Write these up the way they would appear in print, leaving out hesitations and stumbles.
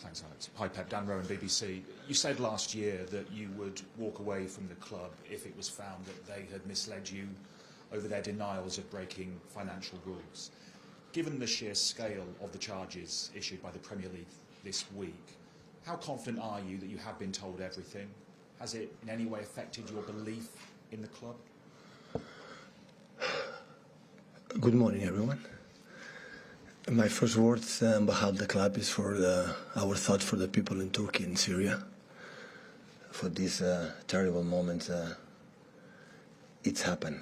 Thanks, Alex. Hi, Pep. Dan Rowan, BBC. You said last year that you would walk away from the club if it was found that they had misled you over their denials of breaking financial rules. Given the sheer scale of the charges issued by the Premier League this week, how confident are you that you have been told everything? Has it in any way affected your belief in the club? Good morning, everyone. My first words on behalf of the club is for our thoughts for the people in Turkey and Syria, for these terrible moments. It's happened.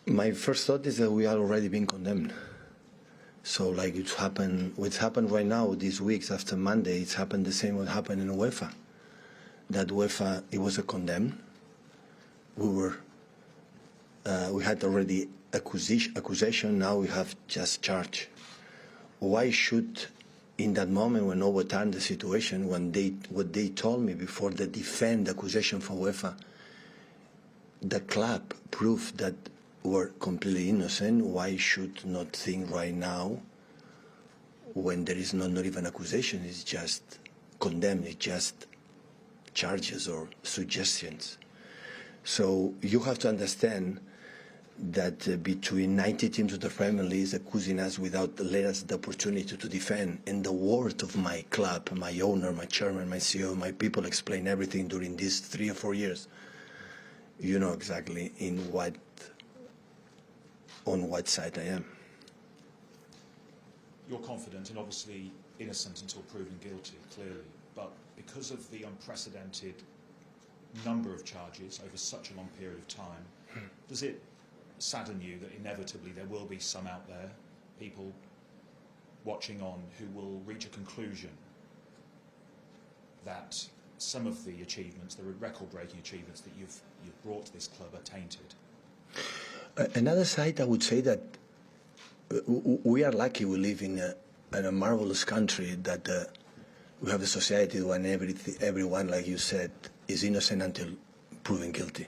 My first thought is that we are already being condemned. So, like what's happened right now, these weeks after Monday, it's happened the same what happened in UEFA. That UEFA, it was a condemned. We had already accusation, now we have just charge. Why should, in that moment when overturned the situation, what they told me before they defend the accusation from UEFA, the club proved that we're completely innocent, why should not think right now, when there is not even accusation, it's just condemned, it's just charges or suggestions. So you have to understand that between 90 teams of the Premier League is accusing us without letting us the opportunity to defend. And the word of my club, my owner, my chairman, my CEO, my people explain everything during these 3 or 4 years. You know exactly on what side I am. You're confident and obviously innocent until proven guilty, clearly. But because of the unprecedented number of charges over such a long period of time, does it sadden you that inevitably there will be some out there, people watching on, who will reach a conclusion that some of the achievements, the record-breaking achievements that you've brought to this club, are tainted? Another side, I would say that we are lucky we live in a marvelous country, that we have a society when everyone, like you said, is innocent until proven guilty.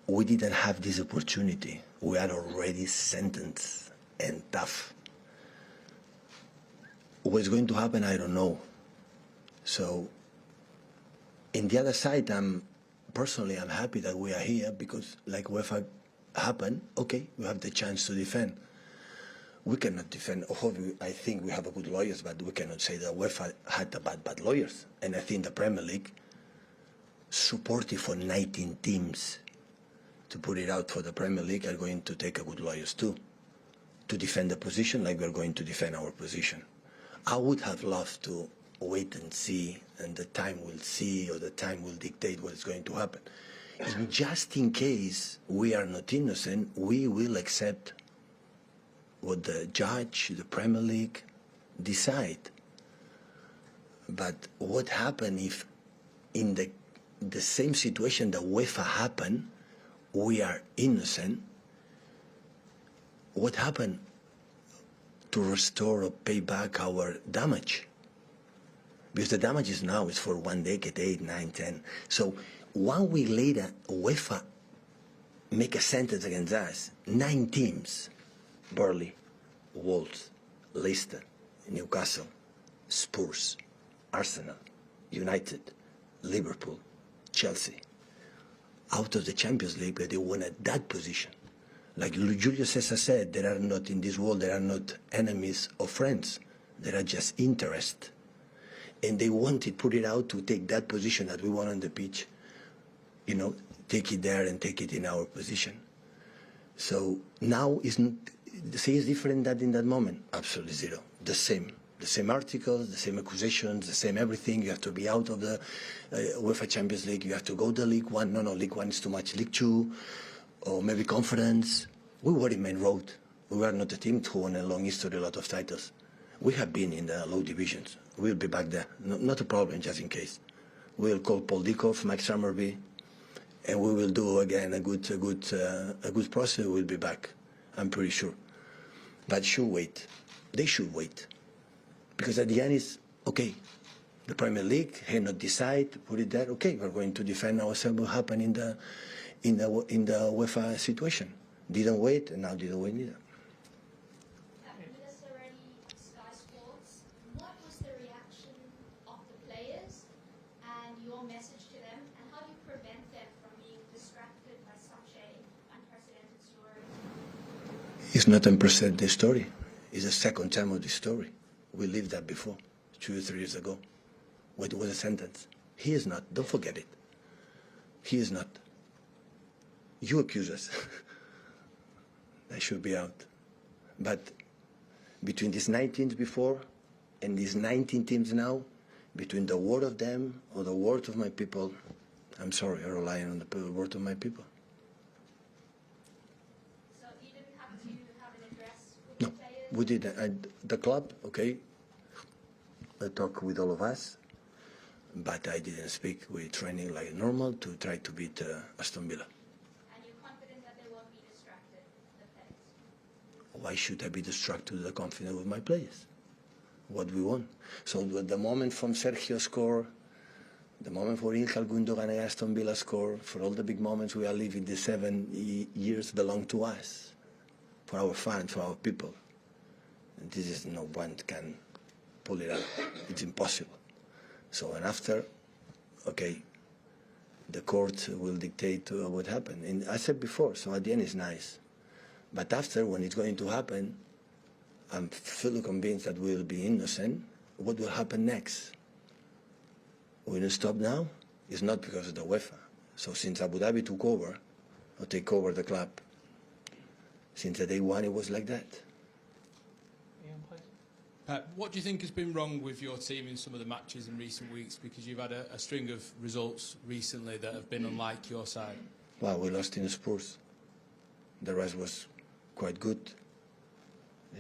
We didn't have this opportunity. We are already sentenced and tough. What's going to happen, I don't know. So, in the other side, personally, I'm happy that we are here because, like UEFA happened, okay, we have the chance to defend. We cannot defend. I think we have good lawyers, but we cannot say that UEFA had bad lawyers. And I think the Premier League supportive for 19 teams to put it out for the Premier League are going to take a good lawyers too, to defend the position like we're going to defend our position. I would have loved to wait and see, and the time will see, or the time will dictate what is going to happen. And just in case we are not innocent, we will accept what the judge, the Premier League decide. But what happened if in the same situation that UEFA happened, we are innocent? What happened to restore or pay back our damage? Because the damage is now is for 1 decade, 8, 9, 10. So 1 week later, UEFA make a sentence against us. 9 teams, Burnley, Wolves, Leicester, Newcastle, Spurs, Arsenal, United, Liverpool, Chelsea, out of the Champions League, but they won at that position. Like Julius Caesar said, there are not in this world, there are not enemies or friends. There are just interests. And they wanted, put it out to take that position that we won on the pitch, you know, take it there and take it in our position. So now the say is different than in that moment. Absolutely zero. The same articles, the same accusations, the same everything. You have to be out of the UEFA Champions League. You have to go to League One. No, League One is too much. League Two, or maybe Conference. We were in main road. We were not a team who won a long history, a lot of titles. We have been in the low divisions. We'll be back there. No, not a problem, just in case. We'll call Paul Dikov, Mike Summerby, and we will do again a good process. We'll be back. I'm pretty sure. But should wait. They should wait. Because at the end is, okay, the Premier League had not decided, put it there, okay, we're going to defend ourselves what happened in the UEFA situation. Didn't wait, and now didn't wait either. with us already on Sky Sports. What was the reaction of the players and your message to them, and how do you prevent them from being distracted by such a unprecedented story? It's not unprecedented story. It's the second time of this story. We lived that before, 2 or 3 years ago. What was the sentence? He is not. Don't forget it. He is not. You accuse us. That should be out. But between these 19 before and these 19 teams now, between the word of them or the word of my people, I'm sorry, I rely on the word of my people. So you didn't have to have an address with No, the players? we didn't. The club, okay, I talk with all of us, but I didn't speak. We're training like normal to try to beat Aston Villa. And you're confident that they won't be distracted, the players? Why should I be distracted with the confidence with my players? What we want. So the moment from Sergio score, the moment for Ilkay Gundogan and Aston Villa score, for all the big moments we are living, the 7 years belong to us, for our fans, for our people. And this is no one can pull it out. It's impossible. So and after, okay, the court will dictate what happened. And I said before, so at the end it's nice. But after, when it's going to happen, I'm fully convinced that we'll be innocent. What will happen next? Will it stop now? It's not because of the UEFA. So since Abu Dhabi took over, or take over the club, since the day one it was like that. What do you think has been wrong with your team in some of the matches in recent weeks? Because you've had a string of results recently that have been unlike your side. Well, we lost in Spurs. The rest was quite good.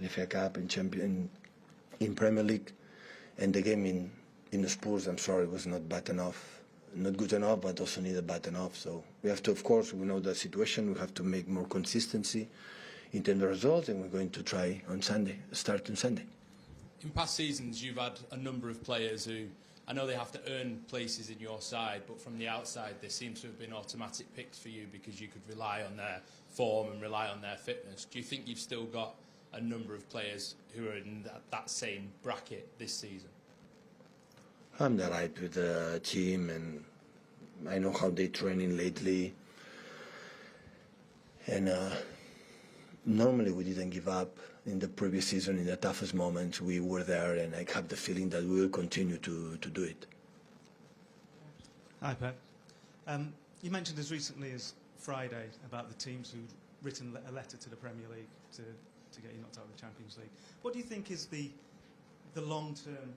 In FA Cup, in Premier League, and the game in the Spurs, I'm sorry, was not bad enough. Not good enough, but also needed bad enough. So we have to, of course, we know the situation. We have to make more consistency in terms of results, and we're going to try on Sunday, start on Sunday. In past seasons, you've had a number of players who, I know they have to earn places in your side, but from the outside, they seem to have been automatic picks for you because you could rely on their form and rely on their fitness. Do you think you've still got a number of players who are in that same bracket this season? I'm delighted with the team, and I know how they're training lately. And normally we didn't give up in the previous season. In the toughest moments, we were there, and I have the feeling that we will continue to do it. Hi, Pep. You mentioned as recently as Friday about the teams who'd written a letter to the Premier League to get you knocked out of the Champions League. What do you think is the long-term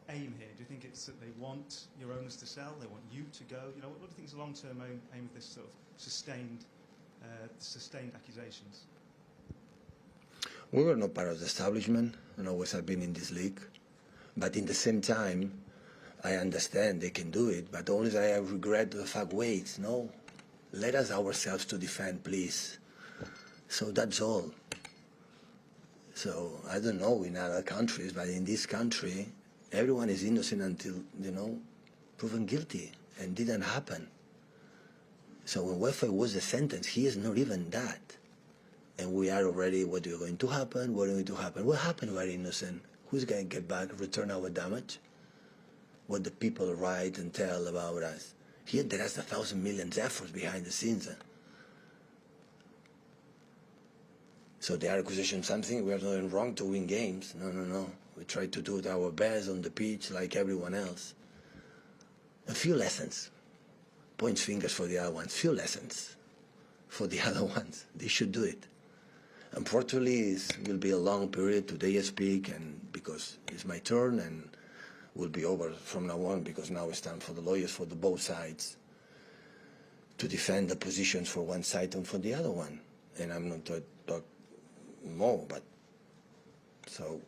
aim here? Do you think it's that they want your owners to sell, they want you to go? You know, what do you think is the long-term aim of this sort of sustained accusations? We were not part of the establishment, and always have been in this league. But in the same time, I understand they can do it, but only I regret the fact, wait, no, let us ourselves to defend, please. So that's all. So I don't know in other countries, but in this country, everyone is innocent until, proven guilty, and didn't happen. So when UEFA was the sentence, he is not even that. And we are already, what is going to happen? What is going to happen? What happened? We're innocent. Who's going to get back, return our damage? What the people write and tell about us. Here there is 1,000 million efforts behind the scenes. So they are accusing something, we are doing wrong to win games. No. We try to do our best on the pitch like everyone else. A few lessons. Points fingers for the other ones. Few lessons for the other ones. They should do it. Unfortunately, it will be a long period. Today I speak, and because it's my turn, and will be over from now on, because now it's time for the lawyers for both sides to defend the positions for one side and for the other one. And I'm not talk more, but so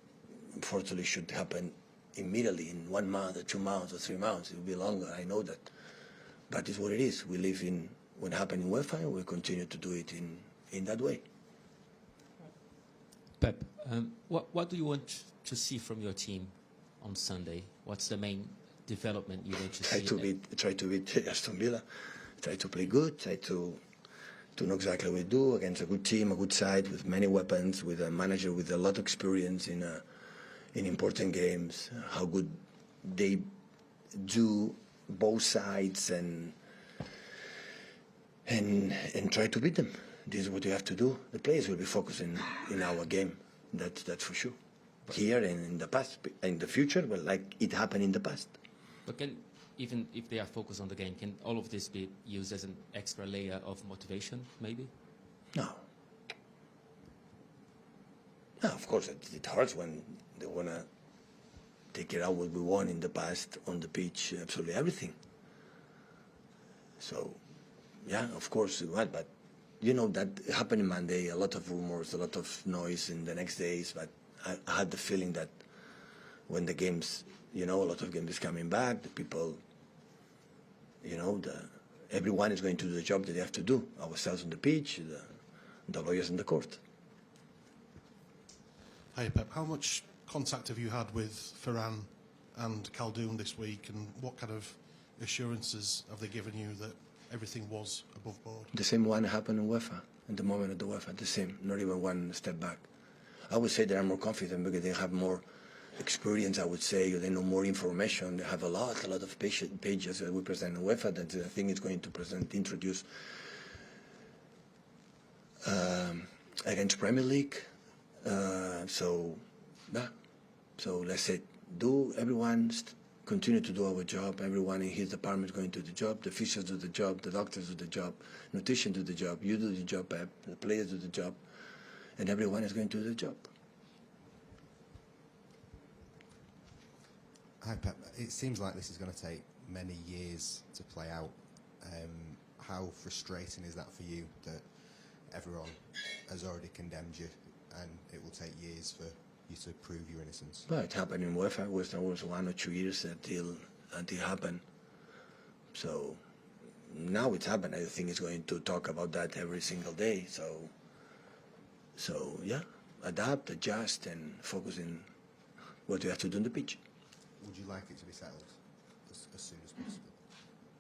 unfortunately it should happen immediately in 1 month or 2 months or 3 months. It will be longer, I know that. But it's what it is. We live in what happened in UEFA, and we continue to do it in that way. Pep, what do you want to see from your team on Sunday? What's the main development you want to see? Try to beat Aston Villa. Try to play good. Try to to know exactly what we do against a good team, a good side with many weapons, with a manager with a lot of experience in important games, how good they do both sides, and try to beat them. This is what you have to do. The players will be focusing in our game. That's for sure. Here and in the past, in the future, well, like it happened in the past. But even if they are focused on the game, can all of this be used as an extra layer of motivation, maybe? No. No, of course, it hurts when they want to take it out what we won in the past on the pitch, absolutely everything. So, yeah, of course it was, but you know that happened on Monday, a lot of rumors, a lot of noise in the next days, but I had the feeling that when the games, a lot of games coming back, the people, everyone is going to do the job that they have to do, ourselves on the pitch, the lawyers in the court. Hi Pep, how much contact have you had with Ferran and Khaldoon this week, and what kind of assurances have they given you that everything was above board? The same one happened in UEFA, in the moment of the UEFA, the same, not even one step back. I would say they are more confident because they have more experience, I would say, or they know more information. They have a lot of pages that we present in UEFA that I think is going to introduce against Premier League. So let's say, everyone continue to do our job. Everyone in his department is going to do the job. The officials do the job. The doctors do the job. Nutrition do the job. You do the job, Pep. The players do the job. And everyone is going to do the job. Hi Pep, it seems like this is going to take many years to play out. How frustrating is that for you that everyone has already condemned you and it will take years for you to prove your innocence? Well, it happened in UEFA. It was 1 or 2 years until it happened. So now it's happened. I think it's going to talk about that every single day. So yeah, adapt, adjust, and focus in what you have to do on the pitch. Would you like it to be settled as soon as possible?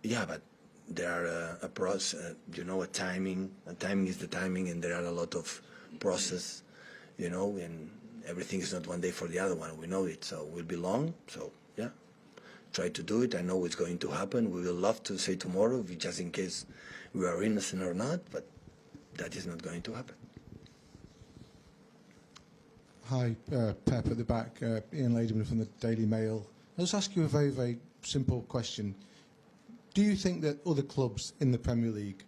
Yeah, but there are a process, a timing. A timing is the timing, and there are a lot of process, and everything is not one day for the other one. We know it, so it will be long. So yeah, try to do it. I know it's going to happen. We will love to say tomorrow, just in case we are innocent or not, but that is not going to happen. Hi, Pep at the back, Ian Ladyman from the Daily Mail. I'll just ask you a very, very simple question. Do you think that other clubs in the Premier League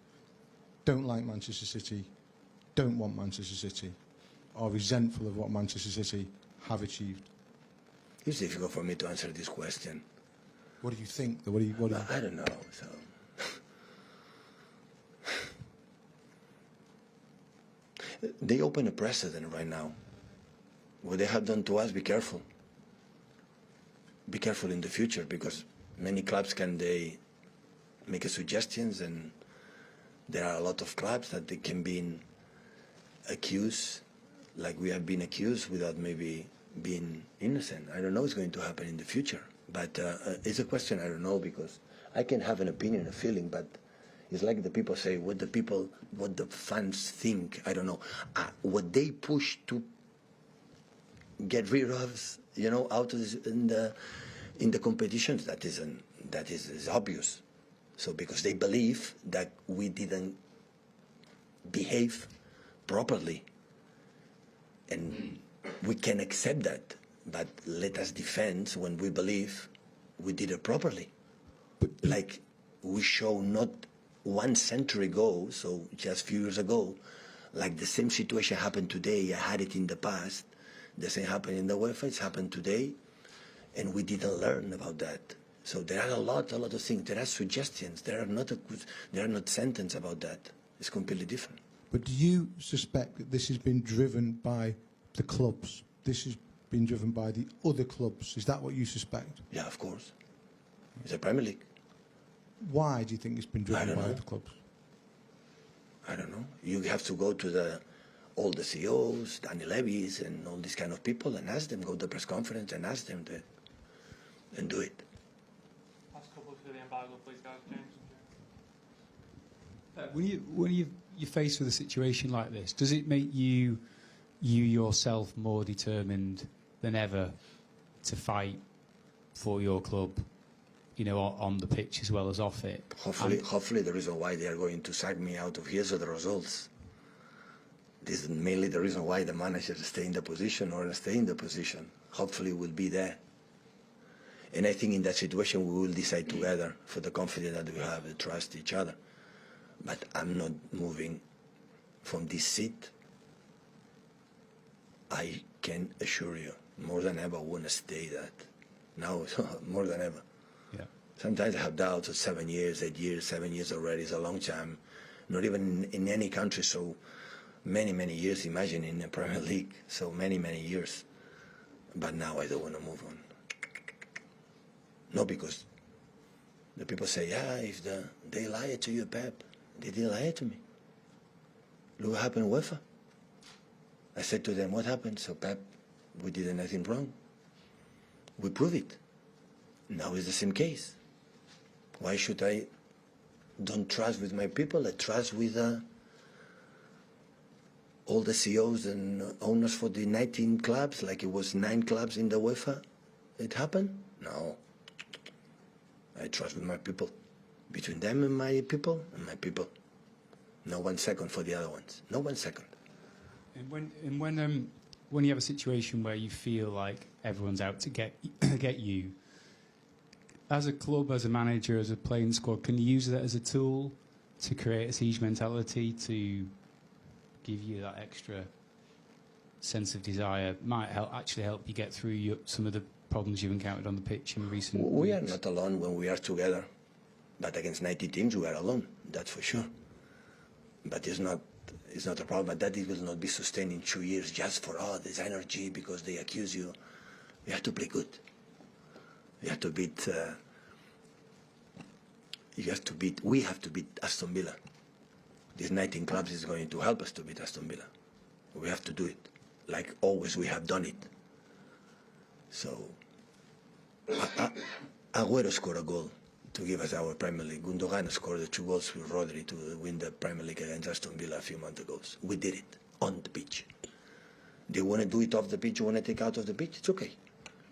don't like Manchester City, don't want Manchester City, are resentful of what Manchester City have achieved? It's difficult for me to answer this question. What do you think? I don't know. So they open a precedent right now. What they have done to us, be careful. Be careful in the future, because many clubs they make suggestions, and there are a lot of clubs that they can be accused, like we have been accused, without maybe being innocent. I don't know what's going to happen in the future, but it's a question I don't know, because I can have an opinion, a feeling, but it's like the people say, what the fans think, I don't know. What they push to get rid of, out of this, in the competitions, that is obvious. So because they believe that we didn't behave properly, and we can accept that, but let us defend when we believe we did it properly. Like we show not 1 century ago, so just a few years ago, like the same situation happened today. I had it in the past. The same happened in the UEFA. It's happened today, and we didn't learn about that. So there are a lot of things. There are suggestions. There are not sentences about that. It's completely different. But do you suspect that this has been driven by the clubs? This has been driven by the other clubs? Is that what you suspect? Yeah, of course. It's a Premier League. Why do you think it's been driven by other clubs? I don't know. You have to go to all the CEOs, Daniel Levy's, and all these kind of people, and ask them, go to the press conference and ask them and do it. Last couple for the embargo, please, guys. James. When you're faced with a situation like this, does it make you yourself more determined than ever to fight for your club, you know, on the pitch as well as off it? Hopefully the reason why they are going to sack me out of here are the results. This is mainly the reason why the manager stay in the position or stay in the position. Hopefully will be there. And I think in that situation we will decide together for the confidence that we have, to trust each other. But I'm not moving from this seat. I can assure you, more than ever, I want to stay that. Now, more than ever. Yeah. Sometimes I have doubts of 7 years, 8 years, 7 years already is a long time. Not even in any country, so many years, imagine in the Premier League, so many years. But now I don't want to move on. No, because the people say, yeah, if they lied to you, Pep, they didn't lie to me. Look what happened with UEFA. I said to them, what happened? So, Pep, we did nothing wrong. We prove it. Now it's the same case. Why should I don't trust with my people? I trust with all the CEOs and owners for the 19 clubs, like it was 9 clubs in the UEFA. It happened? No. I trust with my people. Between them and my people, No 1 second for the other ones. No 1 second. And when you have a situation where you feel like everyone's out to get you, as a club, as a manager, as a playing squad, can you use that as a tool to create a siege mentality, to give you that extra sense of desire? Might actually help you get through some of the problems you've encountered on the pitch in recent weeks. We are not alone when we are together, but against 90 teams we are alone, that's for sure. But it's not a problem, but that it will not be sustained in 2 years just for this energy because they accuse you. You have to play good. You have to beat. We have to beat Aston Villa. These 19 clubs is going to help us to beat Aston Villa. We have to do it, like always we have done it. So, Agüero scored a goal to give us our Premier League. Gundogan scored the 2 goals with Rodri to win the Premier League against Aston Villa a few months ago. We did it on the pitch. They want to do it off the pitch, you want to take out of the pitch, it's okay.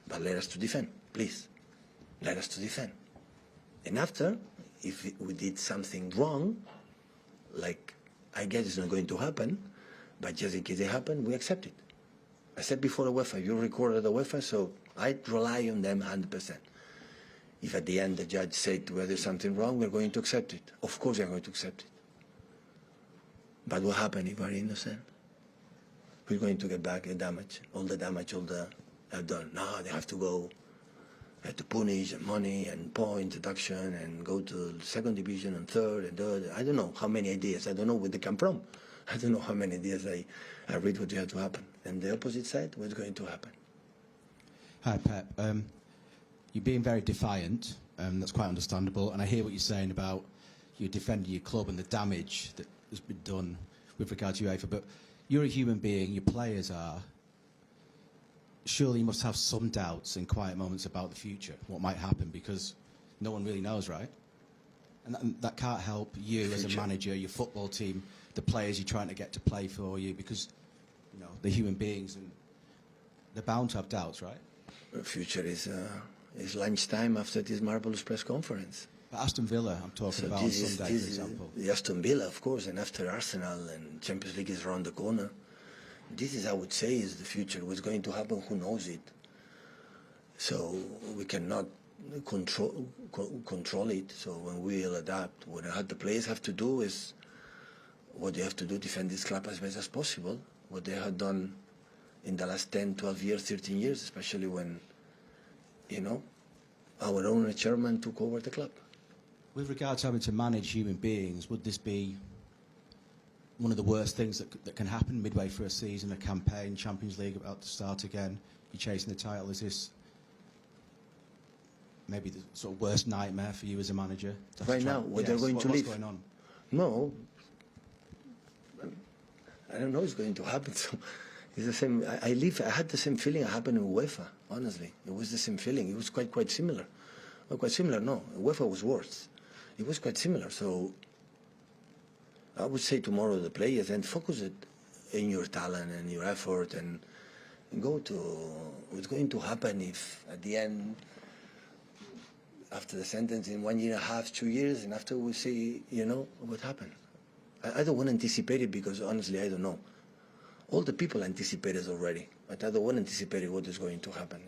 But let us to defend, please. Let us to defend. And after, if we did something wrong, like I guess it's not going to happen, but just in case it happened, we accept it. I said before the UEFA, you recorded the UEFA, so I rely on them 100%. If at the end the judge said whether there's something wrong, we're going to accept it. Of course we're going to accept it. But what happened if we're innocent? We're going to get back the damage, all the have done. No, they have to go, they have to punish and money and point deduction and go to second division and third and third. I don't know how many ideas. I don't know where they come from. I don't know how many ideas I read what you have to happen. And the opposite side, what's going to happen? Hi, Pep. You're being very defiant. That's quite understandable. And I hear what you're saying about you defending your club and the damage that has been done with regard to UEFA. But you're a human being, your players are. Surely you must have some doubts and quiet moments about the future, what might happen, because no one really knows, right? And that can't help you as a manager, your football team, the players you're trying to get to play for you, because, you know, they're human beings and they're bound to have doubts, right? The future is lunchtime after this marvellous press conference. But Aston Villa, I'm talking about on Sunday, for example. The Aston Villa, of course, and after Arsenal and Champions League is around the corner. This is, I would say, is the future. What's going to happen, who knows it? So we cannot control it. So when we'll adapt, what the players have to do is what they have to do, defend this club as best as possible. What they have done in the last 10, 12 years, 13 years, especially when, you know, our own chairman took over the club. With regard to having to manage human beings, would this be one of the worst things that can happen midway through a season, a campaign, Champions League about to start again? You're chasing the title. Is this maybe the sort of worst nightmare for you as a manager? Right now, what they're going to leave? What's going on? No, I don't know what's going to happen. So it's the same. I had the same feeling happened in UEFA. Honestly, it was the same feeling. It was quite similar. Well, quite similar. No, UEFA was worse. It was quite similar. So I would say tomorrow the players, and focus it in your talent and your effort, and go to what's going to happen if at the end, after the sentence, in 1 year and a half, 2 years, and after we see, what happened. I don't want to anticipate it because honestly I don't know. All the people anticipated already, but I don't want to anticipate what is going to happen.